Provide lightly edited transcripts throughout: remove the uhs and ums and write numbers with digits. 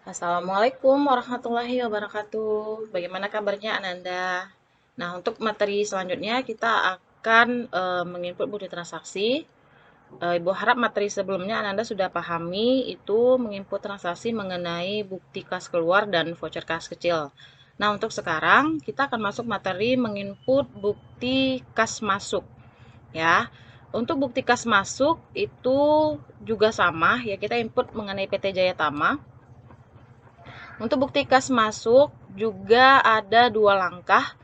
Assalamualaikum warahmatullahi wabarakatuh. Bagaimana kabarnya Ananda? Nah, untuk materi selanjutnya kita akan menginput bukti transaksi. Ibu harap materi sebelumnya Ananda sudah pahami itu menginput transaksi mengenai bukti kas keluar dan voucher kas kecil. Nah, untuk sekarang kita akan masuk materi menginput bukti kas masuk ya. Untuk bukti kas masuk itu juga sama ya, kita input mengenai PT Jaya Tama. Untuk bukti kas masuk juga ada dua langkah.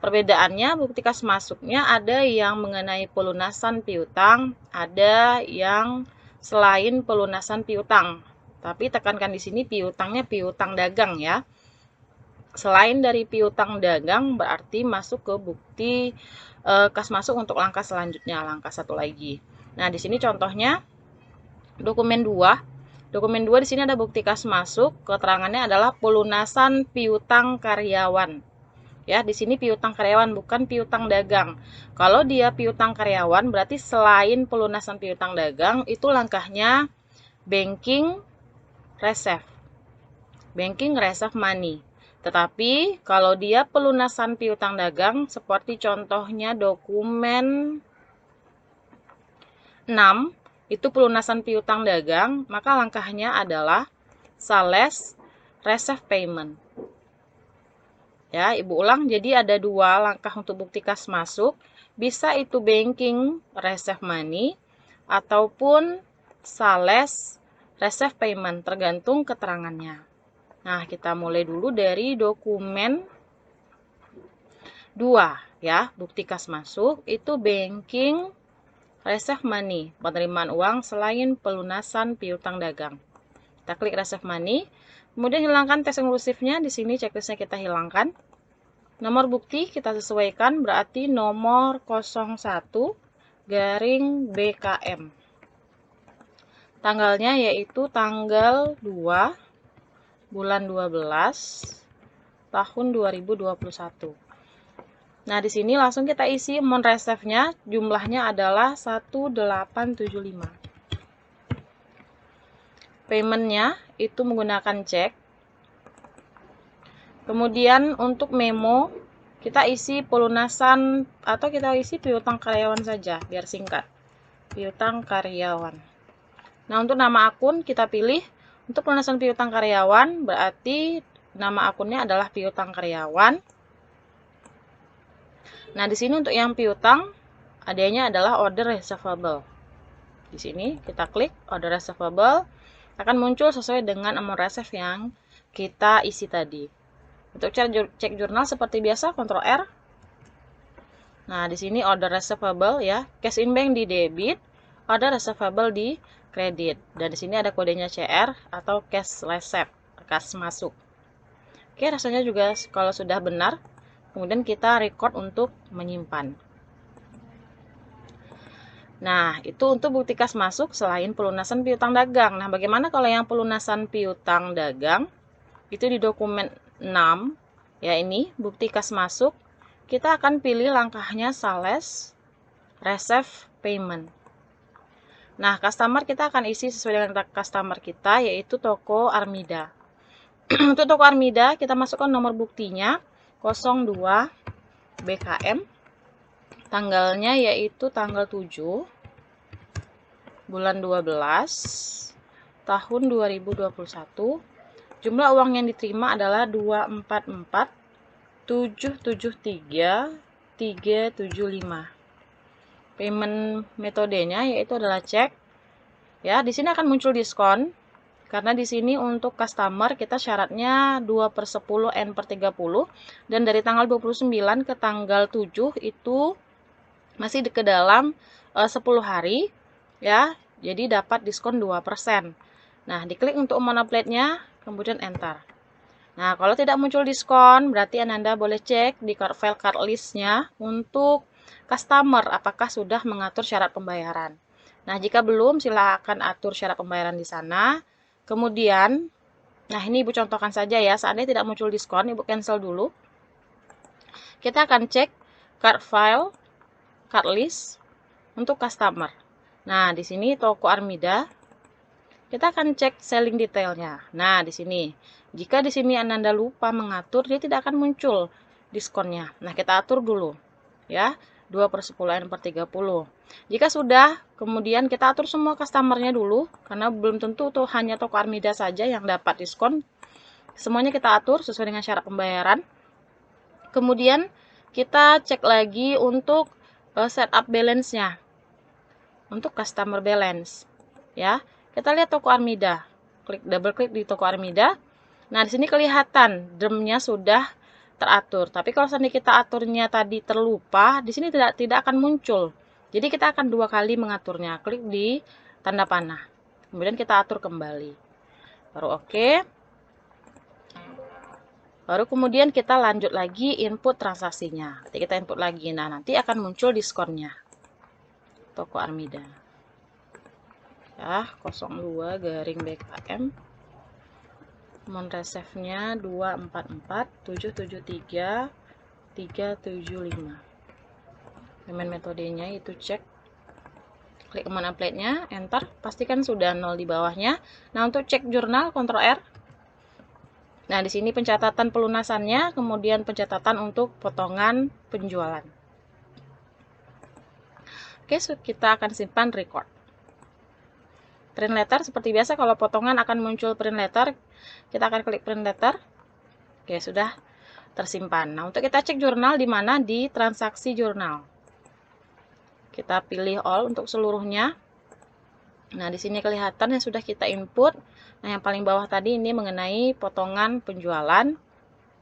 Perbedaannya, bukti kas masuknya ada yang mengenai pelunasan piutang, ada yang selain pelunasan piutang. Tapi tekankan di sini piutangnya piutang dagang ya. Selain dari piutang dagang berarti masuk ke bukti kas masuk untuk langkah selanjutnya, langkah satu lagi. Nah, di sini contohnya dokumen 2. Dokumen 2 di sini ada bukti kas masuk, keterangannya adalah pelunasan piutang karyawan. Ya, di sini piutang karyawan bukan piutang dagang. Kalau dia piutang karyawan berarti selain pelunasan piutang dagang itu langkahnya banking reserve. Banking reserve money. Tetapi kalau dia pelunasan piutang dagang seperti contohnya dokumen 6 itu pelunasan piutang dagang, maka langkahnya adalah sales reserve payment. Ya, Ibu ulang, jadi ada dua langkah untuk bukti kas masuk. Bisa itu banking reserve money ataupun sales reserve payment, tergantung keterangannya. Nah, kita mulai dulu dari dokumen 2 ya, bukti kas masuk itu banking reserve money, penerimaan uang selain pelunasan piutang dagang. Kita klik reserve money, kemudian hilangkan tes inklusifnya. Di sini checklistnya kita hilangkan. Nomor bukti kita sesuaikan berarti nomor 01 garing BKM. Tanggalnya yaitu tanggal 2 bulan 12 tahun 2021. Nah, di sini langsung kita isi amount reserve-nya, jumlahnya adalah 1875. Payment-nya itu menggunakan cek. Kemudian untuk memo, kita isi pelunasan atau kita isi piutang karyawan saja, biar singkat. Piutang karyawan. Nah, untuk nama akun kita pilih, untuk pelunasan piutang karyawan, berarti nama akunnya adalah piutang karyawan. Nah, di sini untuk yang piutang, adanya adalah order receivable. Di sini kita klik order receivable, akan muncul sesuai dengan amount reserve yang kita isi tadi. Untuk cek jurnal seperti biasa, Ctrl R. Nah, di sini order receivable ya, cash in bank di debit, order receivable di kredit. Dan di sini ada kodenya CR atau cash receipt, kas masuk. Oke, rasanya juga kalau sudah benar, kemudian kita record untuk menyimpan. Nah, itu untuk bukti kas masuk selain pelunasan piutang dagang. Nah, bagaimana kalau yang pelunasan piutang dagang? Itu di dokumen 6, ya ini, bukti kas masuk. Kita akan pilih langkahnya sales reserve payment. Nah, customer kita akan isi sesuai dengan customer kita, yaitu toko Armida. Untuk toko Armida, kita masukkan nomor buktinya 02 BKM. Tanggalnya yaitu tanggal 7 bulan 12 tahun 2021. Jumlah uang yang diterima adalah 244.773.375. Payment metodenya yaitu adalah cek. Ya, di sini akan muncul diskon. Karena di sini untuk customer kita syaratnya 2/10 N/30 dan dari tanggal 29 ke tanggal 7 itu masih ke dalam 10 hari ya. Jadi dapat diskon 2%. Nah, diklik untuk amount applet-nya, kemudian enter. Nah, kalau tidak muncul diskon, berarti Anda boleh cek di file card list-nya untuk customer apakah sudah mengatur syarat pembayaran. Nah, jika belum, silakan atur syarat pembayaran di sana. Kemudian, nah ini Ibu contohkan saja ya, seandainya tidak muncul diskon, Ibu cancel dulu. Kita akan cek card file, card list untuk customer. Nah, di sini toko Armida. Kita akan cek selling detailnya. Nah, di sini. Jika di sini Ananda lupa mengatur, dia tidak akan muncul diskonnya. Nah, kita atur dulu. Ya, 2/10 N/30. Jika sudah, kemudian kita atur semua customernya dulu. Karena belum tentu tuh hanya toko Armida saja yang dapat diskon. Semuanya kita atur sesuai dengan syarat pembayaran. Kemudian, kita cek lagi untuk setup balance-nya. Untuk customer balance. Ya, kita lihat toko Armida. Double klik di toko Armida. Nah, di sini kelihatan drumnya sudah teratur. Tapi kalau seandainya kita aturnya tadi terlupa, di sini tidak akan muncul. Jadi kita akan 2 kali mengaturnya. Klik di tanda panah. Kemudian kita atur kembali. Baru oke. Baru kemudian kita lanjut lagi input transaksinya. Nanti kita input lagi. Nah, nanti akan muncul diskonnya. Toko Armida. Ya, 02/BKM. Reserve-nya 244-773-375. Payment metodenya itu cek. Klik command applet-nya, enter, pastikan sudah 0 di bawahnya. Nah, untuk cek jurnal, Ctrl R. Nah, di sini pencatatan pelunasannya, kemudian pencatatan untuk potongan penjualan. Oke, kita akan simpan record. Print letter, seperti biasa kalau potongan akan muncul print letter, kita akan klik print letter. Oke, sudah tersimpan. Nah, untuk kita cek jurnal di mana? Di transaksi jurnal. Kita pilih all untuk seluruhnya. Nah, di sini kelihatan yang sudah kita input. Nah, yang paling bawah tadi ini mengenai potongan penjualan.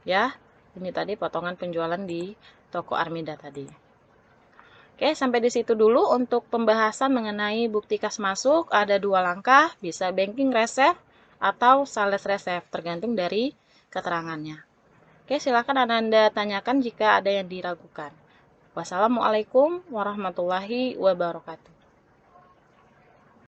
Ya, ini tadi potongan penjualan di toko Armida tadi. Oke, sampai di situ dulu untuk pembahasan mengenai bukti kas masuk. Ada 2 langkah, bisa banking receipt atau sales receipt, tergantung dari keterangannya. Oke, silakan Ananda tanyakan jika ada yang diragukan. Wassalamualaikum warahmatullahi wabarakatuh.